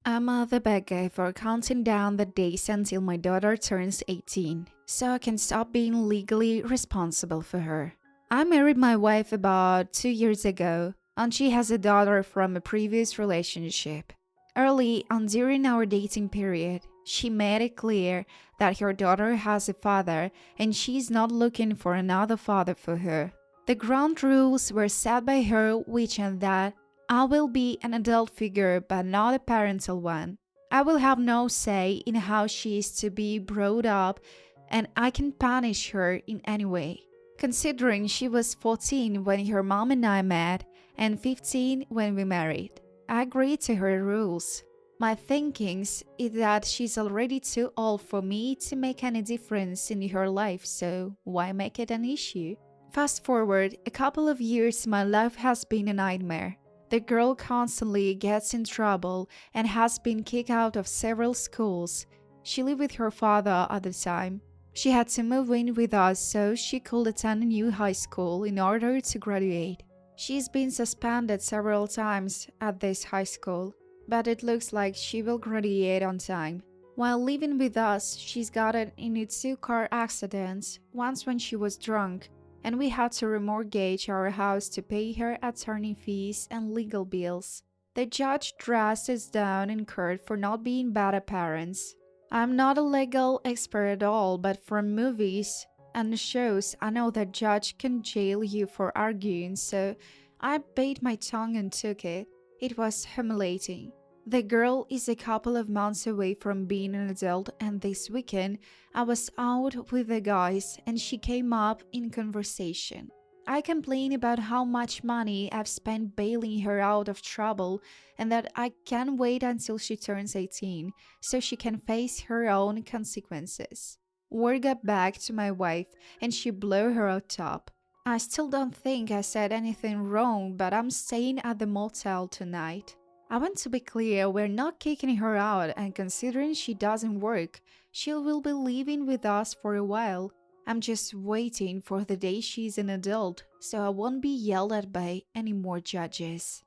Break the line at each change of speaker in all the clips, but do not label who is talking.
I'm the bad guy for counting down the days until my daughter turns 18, so I can stop being legally responsible for her. I married my wife about 2 years ago, and she has a daughter from a previous relationship. Early on during our dating period, she made it clear that her daughter has a father and she's not looking for another father for her. The ground rules were set by her, which and that I will be an adult figure but not a parental one. I will have no say in how she is to be brought up, and I can punish her in any way. Considering she was 14 when her mom and I met and 15 when we married, I agreed to her rules. My thinkings is that she's already too old for me to make any difference in her life, so why make it an issue? Fast forward a couple of years, my life has been a nightmare. The girl constantly gets in trouble and has been kicked out of several schools. She lived with her father at the time. She had to move in with us so she could attend a new high school in order to graduate. She's been suspended several times at this high school, but it looks like she will graduate on time. While living with us, she's gotten into two car accidents, once when she was drunk, and we had to remortgage our house to pay her attorney fees and legal bills. The judge dressed us down in court for not being bad parents. I'm not a legal expert at all, but from movies and shows, I know that judge can jail you for arguing, so I bit my tongue and took it. It was humiliating. The girl is a couple of months away from being an adult, and this weekend I was out with the guys and she came up in conversation. I complained about how much money I've spent bailing her out of trouble and that I can't wait until she turns 18 so she can face her own consequences. Word got back to my wife and she blew her out top. I still don't think I said anything wrong, but I'm staying at the motel tonight. I want to be clear, we're not kicking her out, and considering she doesn't work, she will be living with us for a while. I'm just waiting for the day she's an adult, so I won't be yelled at by any more judges.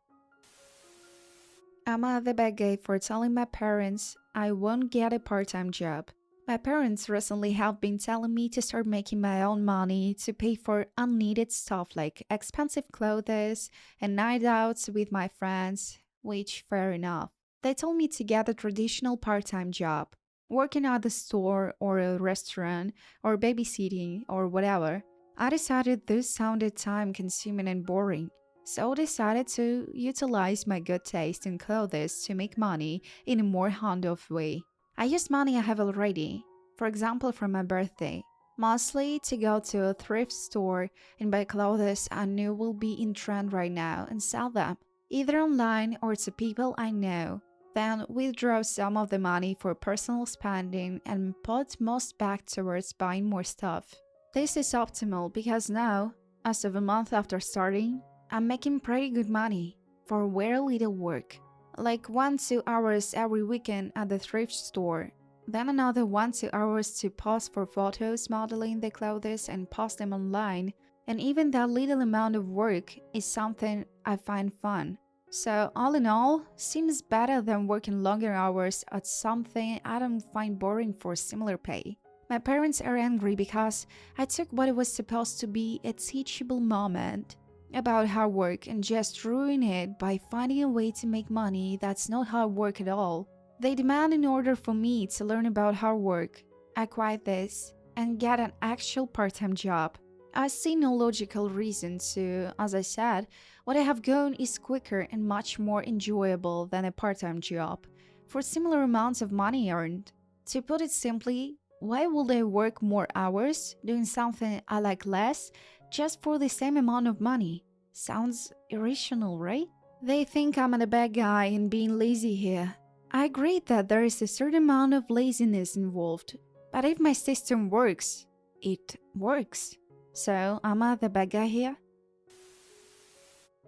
I'm the bad guy for telling my parents I won't get a part-time job. My parents recently have been telling me to start making my own money to pay for unneeded stuff like expensive clothes and night outs with my friends, which fair enough. They told me to get a traditional part-time job, working at the store or a restaurant or babysitting or whatever. I decided this sounded time-consuming and boring, so I decided to utilize my good taste in clothes to make money in a more hands-off way. I use money I have already, for example from my birthday, mostly to go to a thrift store and buy clothes I knew will be in trend right now and sell them, either online or to people I know. Then withdraw some of the money for personal spending and put most back towards buying more stuff. This is optimal because now, as of a month after starting, I'm making pretty good money for very little work. Like 1-2 hours every weekend at the thrift store, then another 1-2 hours to pose for photos modeling the clothes and post them online, and even that little amount of work is something I find fun. So all in all, seems better than working longer hours at something I don't find boring for similar pay. My parents are angry because I took what was supposed to be a teachable moment about hard work and just ruin it by finding a way to make money that's not hard work at all. They demand in order for me to learn about hard work, I quit this, and get an actual part-time job. I see no logical reason to, as I said, what I have gone is quicker and much more enjoyable than a part-time job, for similar amounts of money earned. To put it simply, why would I work more hours doing something I like less just for the same amount of money? Sounds irrational, right? They think I'm a bad guy and being lazy here. I agree that there is a certain amount of laziness involved, but if my system works, it works. So, am I the bad guy here?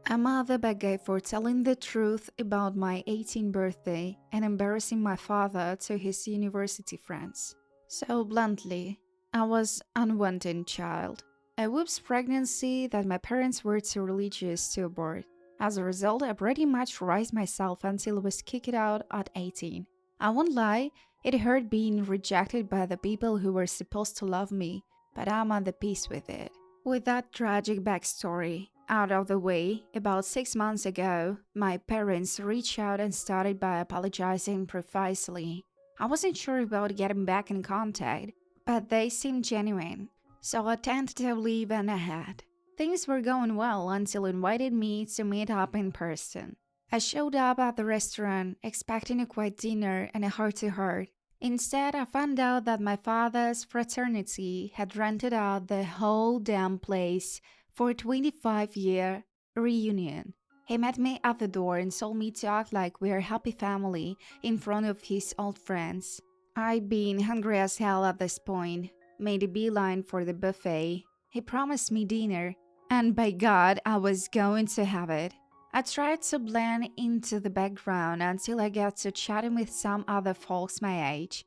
Am I the bad guy for telling the truth about my 18th birthday and embarrassing my father to his university friends? So bluntly, I was unwanted child. A whoops pregnancy that my parents were too religious to abort. As a result, I pretty much raised myself until I was kicked out at 18. I won't lie, it hurt being rejected by the people who were supposed to love me, but I'm at the peace with it. With that tragic backstory out of the way, about 6 months ago, my parents reached out and started by apologizing profusely. I wasn't sure about getting back in contact, but they seemed genuine, so I tentatively went ahead. Things were going well until it invited me to meet up in person. I showed up at the restaurant expecting a quiet dinner and a heart-to-heart. Instead, I found out that my father's fraternity had rented out the whole damn place for a 25-year reunion. He met me at the door and told me to act like we're a happy family in front of his old friends. I'd been hungry as hell at this point, made a beeline for the buffet. He promised me dinner, and by God, I was going to have it. I tried to blend into the background until I got to chatting with some other folks my age.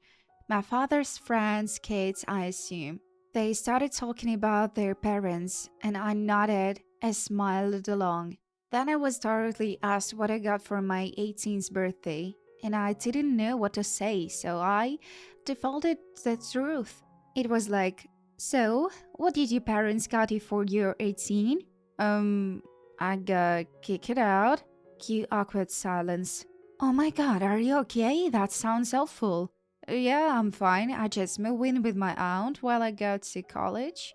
My father's friends, kids, I assume. They started talking about their parents, and I nodded and smiled along. Then I was directly asked what I got for my 18th birthday, and I didn't know what to say, so I defaulted the truth. It was like, "So, what did your parents got you for your 18? I got kicked out." Cue awkward silence. "Oh my god, are you okay? That sounds awful." "Yeah, I'm fine. I just moved in with my aunt while I go to college."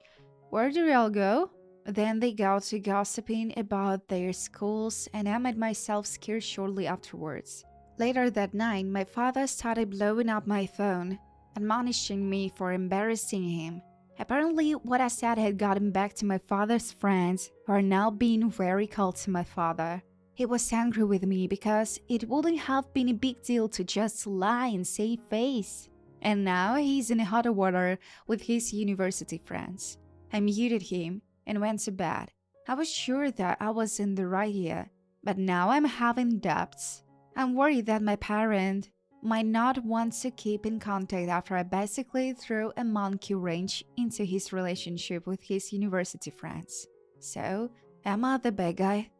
"Where do y'all go?" Then they got to gossiping about their schools, and I made myself scared shortly afterwards. Later that night, my father started blowing up my phone, admonishing me for embarrassing him. Apparently, what I said had gotten back to my father's friends, who are now being very cold to my father. He was angry with me because it wouldn't have been a big deal to just lie and save face. And now he's in hot water with his university friends. I muted him and went to bed. I was sure that I was in the right here, but now I'm having doubts. I'm worried that my parent might not want to keep in contact after I basically threw a monkey wrench into his relationship with his university friends. So, am I the bad guy?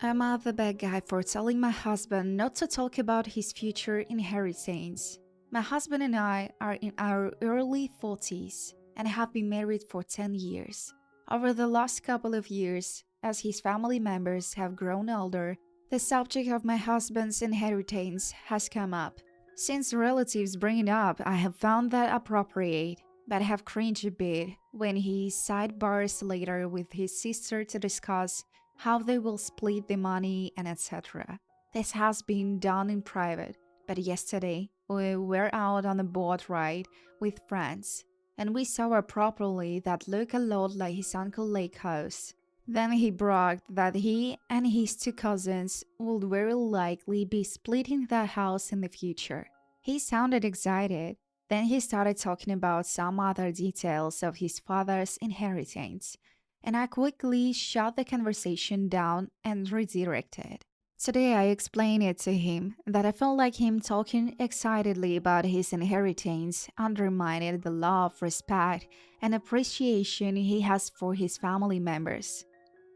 Am I the bad guy for telling my husband not to talk about his future inheritance? My husband and I are in our early 40s and have been married for 10 years. Over the last couple of years, as his family members have grown older, the subject of my husband's inheritance has come up. Since relatives bring it up, I have found that appropriate, but have cringed a bit when he sidebars later with his sister to discuss how they will split the money and etc. This has been done in private, but yesterday we were out on a boat ride with friends, and we saw a property that looked a lot like his Uncle Lake house. Then he bragged that he and his two cousins would very likely be splitting that house in the future. He sounded excited. Then he started talking about some other details of his father's inheritance, and I quickly shut the conversation down and redirected. Today I explained it to him that I felt like him talking excitedly about his inheritance undermined the love, respect, and appreciation he has for his family members.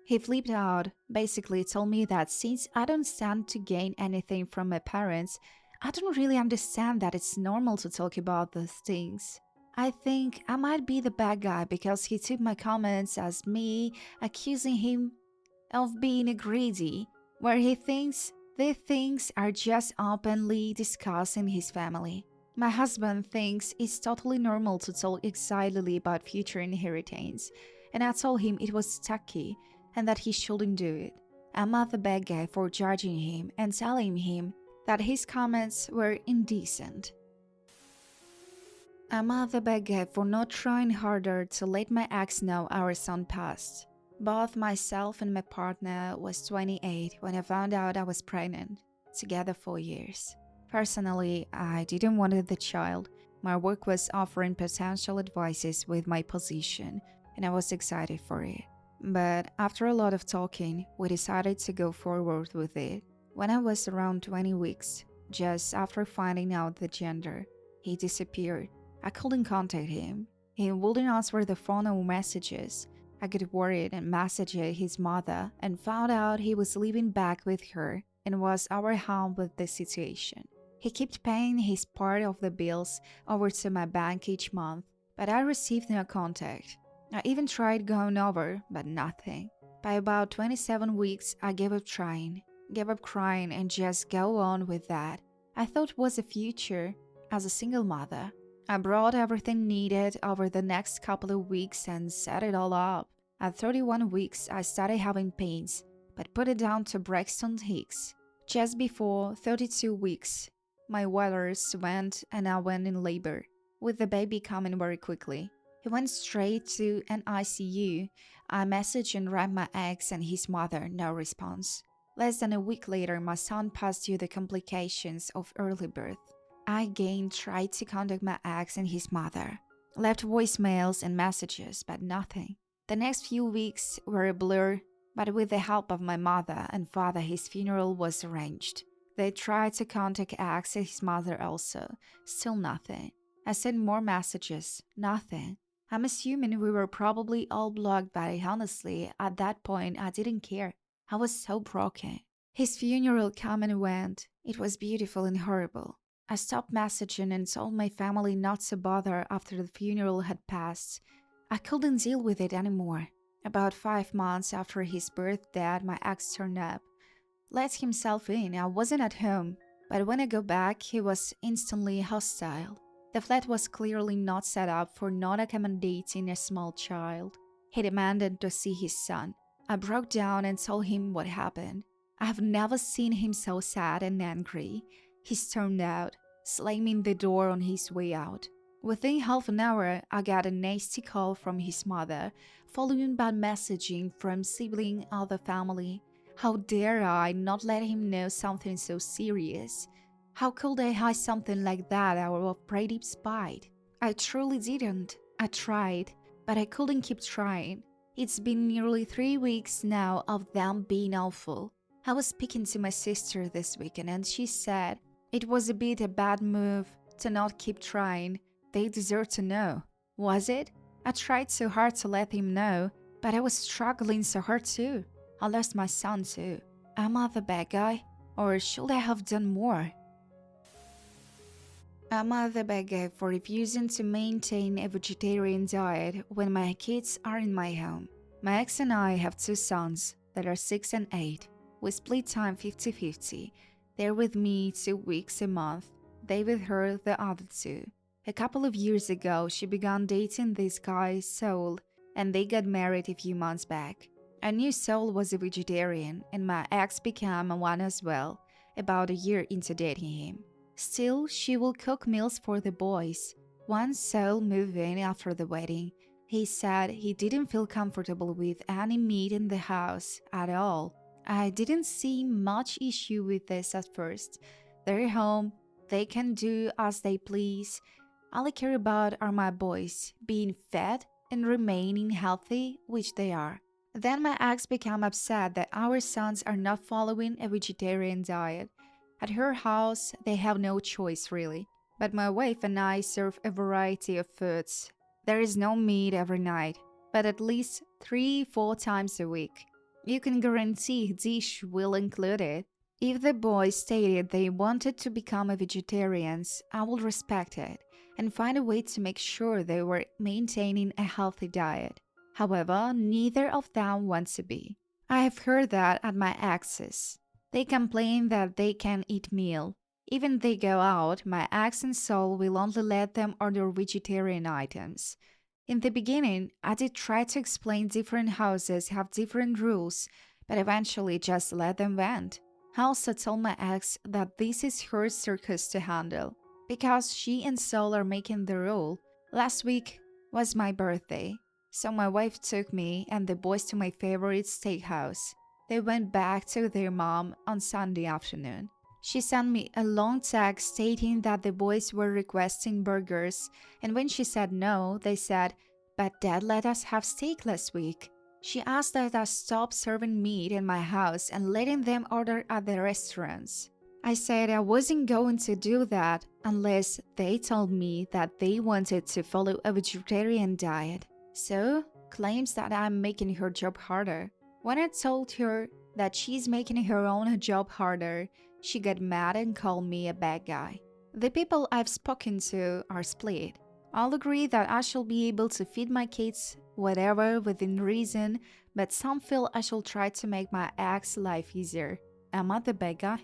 He flipped out, basically told me that since I don't stand to gain anything from my parents, I don't really understand that it's normal to talk about those things. I think I might be the bad guy because he took my comments as me accusing him of being greedy, where he thinks these things are just openly discussed in his family. My husband thinks it's totally normal to talk excitedly about future inheritance, and I told him it was tacky and that he shouldn't do it. I'm not the bad guy for judging him and telling him that his comments were indecent. I'm not the bad guy for not trying harder to let my ex know our son passed. Both myself and my partner was 28 when I found out I was pregnant, together 4 years. Personally, I didn't want the child. My work was offering potential advices with my position, and I was excited for it. But after a lot of talking, we decided to go forward with it. When I was around 20 weeks, just after finding out the gender, he disappeared. I couldn't contact him. He wouldn't answer the phone or messages. I got worried and messaged his mother and found out he was living back with her and was overwhelmed with the situation. He kept paying his part of the bills over to my bank each month, but I received no contact. I even tried going over, but nothing. By about 27 weeks, I gave up trying, gave up crying, and just go on with that. I thought was a future as a single mother. I brought everything needed over the next couple of weeks and set it all up. At 31 weeks, I started having pains, but put it down to Braxton Hicks. Just before 32 weeks, my waters went and I went in labor, with the baby coming very quickly. He went straight to an ICU. I messaged and rang my ex and his mother, no response. Less than a week later, my son passed due the complications of early birth. I again tried to contact my ex and his mother. Left voicemails and messages, but nothing. The next few weeks were a blur, but with the help of my mother and father, his funeral was arranged. They tried to contact ex and his mother also, still nothing. I sent more messages, nothing. I'm assuming we were probably all blocked, but honestly, at that point, I didn't care. I was so broken. His funeral came and went. It was beautiful and horrible. I stopped messaging and told my family not to bother after the funeral had passed. I couldn't deal with it anymore. About 5 months after his birth, my ex turned up. Let himself in. I wasn't at home, but when I go back, he was instantly hostile. The flat was clearly not set up for not accommodating a small child. He demanded to see his son. I broke down and told him what happened. I have never seen him so sad and angry. He stormed out, slamming the door on his way out. Within half an hour, I got a nasty call from his mother, following by messaging from sibling of the family. How dare I not let him know something so serious? How could I hide something like that out of Pradeep's spite? I truly didn't. I tried, but I couldn't keep trying. It's been nearly 3 weeks now of them being awful. I was speaking to my sister this weekend and she said it was a bit a bad move to not keep trying. They deserve to know. Was it? I tried so hard to let him know, but I was struggling so hard too. I lost my son too. Am I the bad guy? Or should I have done more? Am I the bad guy for refusing to maintain a vegetarian diet when my kids are in my home? My ex and I have 2 sons that are 6 and 8. We split time 50-50. They're with me 2 weeks a month. They with her the other 2. A couple of years ago, she began dating this guy, Saul, and they got married a few months back. I knew Saul was a vegetarian, and my ex became one as well, about a year into dating him. Still, she will cook meals for the boys. Once Saul moved in after the wedding, he said he didn't feel comfortable with any meat in the house at all. I didn't see much issue with this at first. They're home, they can do as they please. All I care about are my boys being fed and remaining healthy, which they are. Then my ex became upset that our sons are not following a vegetarian diet. At her house, they have no choice really. But my wife and I serve a variety of foods. There is no meat every night, but at least 3-4 times a week. You can guarantee dish will include it. If the boys stated they wanted to become a vegetarians, I will respect it and find a way to make sure they were maintaining a healthy diet. However, neither of them wants to be. I have heard that at my ex's. They complain that they can't eat meal. Even they go out, my ex and Saul will only let them order vegetarian items. In the beginning, I did try to explain different houses have different rules, but eventually just let them vent. I also told my ex that this is her circus to handle, because she and Saul are making the rule. Last week was my birthday, so my wife took me and the boys to my favorite steakhouse. They went back to their mom on Sunday afternoon. She sent me a long text stating that the boys were requesting burgers, and when she said no, they said, "But Dad let us have steak last week." She asked that I stop serving meat in my house and letting them order at the restaurants. I said I wasn't going to do that unless they told me that they wanted to follow a vegetarian diet. So, claims that I'm making her job harder. When I told her that she's making her own job harder, she got mad and called me a bad guy. The people I've spoken to are split. All agree that I shall be able to feed my kids, whatever, within reason, but some feel I shall try to make my ex life easier. Am I the bad guy?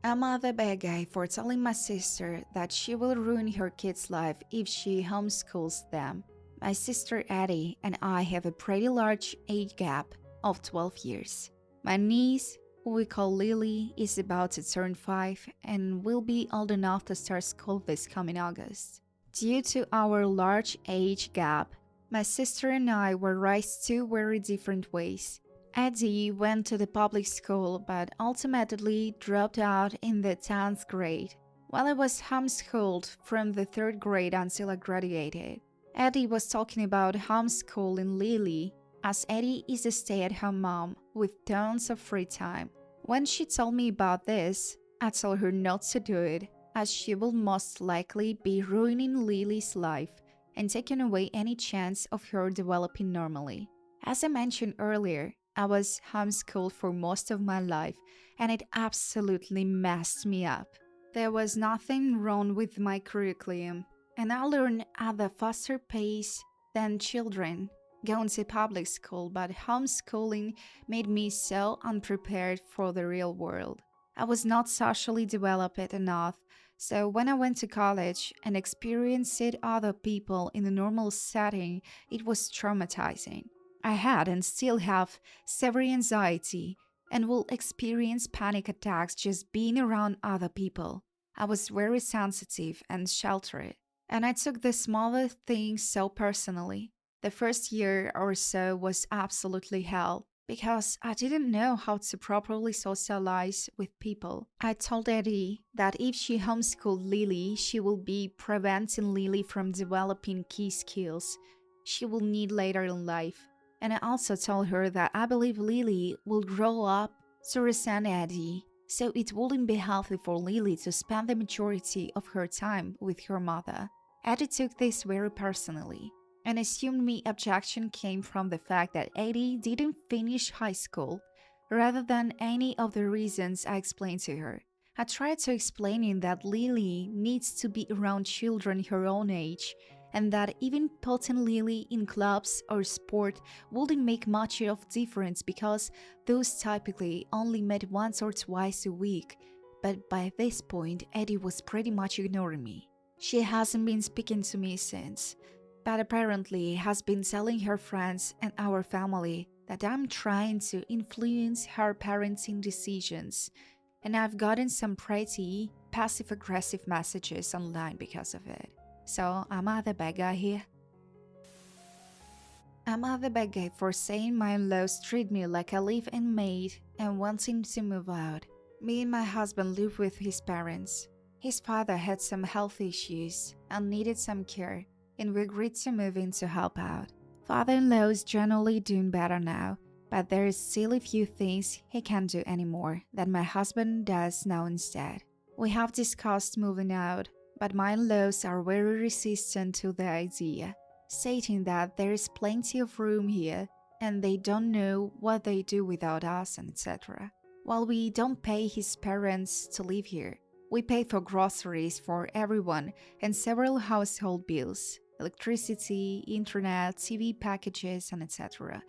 Am I the bad guy for telling my sister that she will ruin her kid's life if she homeschools them? My sister Addie and I have a pretty large age gap of 12 years. My niece, who we call Lily, is about to turn 5 and will be old enough to start school this coming August. Due to our large age gap, my sister and I were raised two very different ways. Addie went to the public school but ultimately dropped out in the 10th grade, while I was homeschooled from the 3rd grade until I graduated. Addie was talking about homeschooling Lily, as Addie is a stay-at-home mom with tons of free time. When she told me about this, I told her not to do it, as she will most likely be ruining Lily's life and taking away any chance of her developing normally. As I mentioned earlier, I was homeschooled for most of my life, and it absolutely messed me up. There was nothing wrong with my curriculum, and I learned at a faster pace than children going to public school, but homeschooling made me so unprepared for the real world. I was not socially developed enough, so when I went to college and experienced other people in a normal setting, it was traumatizing. I had and still have severe anxiety and will experience panic attacks just being around other people. I was very sensitive and sheltered, and I took the smallest things so personally. The first year or so was absolutely hell because I didn't know how to properly socialize with people. I told Eddie that if she homeschooled Lily, she will be preventing Lily from developing key skills she will need later in life. And I also told her that I believe Lily will grow up to resent Eddie, so it wouldn't be healthy for Lily to spend the majority of her time with her mother. Eddie took this very personally and assumed my objection came from the fact that Eddie didn't finish high school, rather than any of the reasons I explained to her. I tried to explain that Lily needs to be around children her own age, and that even putting Lily in clubs or sport wouldn't make much of difference because those typically only met once or twice a week. But by this point, Eddie was pretty much ignoring me. She hasn't been speaking to me since, but apparently has been telling her friends and our family that I'm trying to influence her parenting decisions, and I've gotten some pretty passive-aggressive messages online because of it. So, am I the bad guy here? Am I the bad guy for saying my in-laws treat me like a live-in maid and wanting to move out? Me and my husband live with his parents. His father had some health issues and needed some care, and we agreed to move in to help out. Father-in-law is generally doing better now, but there is still a few things he can't do anymore that my husband does now instead. We have discussed moving out, but my in-laws are very resistant to the idea, stating that there is plenty of room here and they don't know what they do without us, and etc. While we don't pay his parents to live here, we pay for groceries for everyone and several household bills, electricity, internet, TV packages, and etc.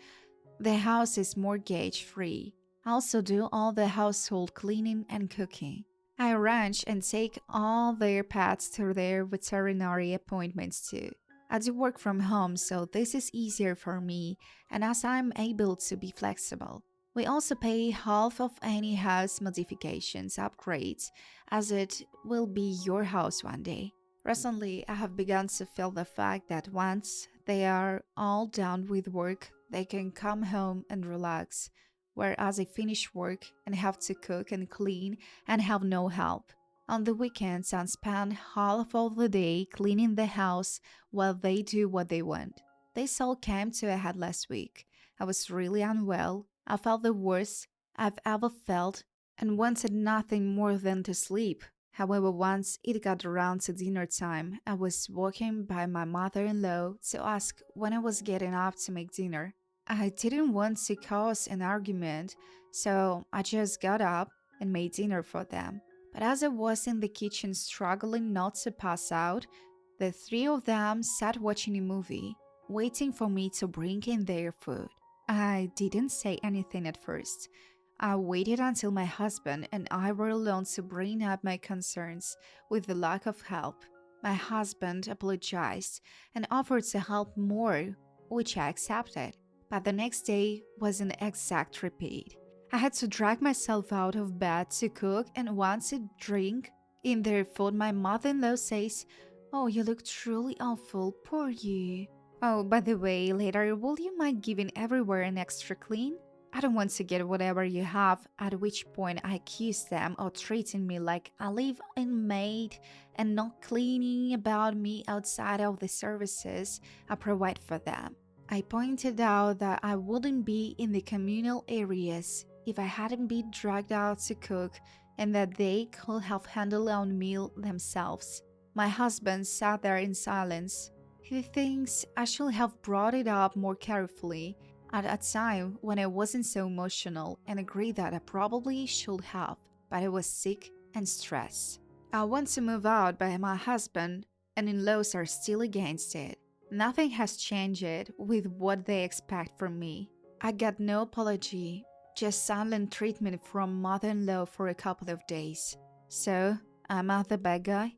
The house is mortgage-free. I also do all the household cleaning and cooking. I arrange and take all their pets to their veterinary appointments too. I do work from home, so this is easier for me, and as I'm able to be flexible. We also pay half of any house modifications, upgrades, as it will be your house one day. Recently, I have begun to feel the fact that once they are all done with work, they can come home and relax, whereas I finish work and have to cook and clean and have no help. On the weekends, I spend half of the day cleaning the house while they do what they want. This all came to a head last week. I was really unwell. I felt the worst I've ever felt and wanted nothing more than to sleep. However, once it got around to dinner time, I was walking by my mother in law to ask when I was getting up to make dinner. I didn't want to cause an argument, so I just got up and made dinner for them. But as I was in the kitchen struggling not to pass out, the three of them sat watching a movie, waiting for me to bring in their food. I didn't say anything at first. I waited until my husband and I were alone to bring up my concerns with the lack of help. My husband apologized and offered to help more, which I accepted. But the next day was an exact repeat. I had to drag myself out of bed to cook, and once to drink in their food, my mother in law says, "Oh, you look truly awful, poor you." Oh, by the way, later, will you mind giving everywhere an extra clean? I don't want to get whatever you have, at which point I accuse them of treating me like I live in maid and not cleaning about me outside of the services I provide for them. I pointed out that I wouldn't be in the communal areas if I hadn't been dragged out to cook and that they could have handled our meal themselves. My husband sat there in silence. He thinks I should have brought it up more carefully at a time when I wasn't so emotional, and agreed that I probably should have, but I was sick and stressed. I want to move out, but my husband and in-laws are still against it. Nothing has changed with what they expect from me. I got no apology, just silent treatment from mother-in-law for a couple of days. So, am I the bad guy?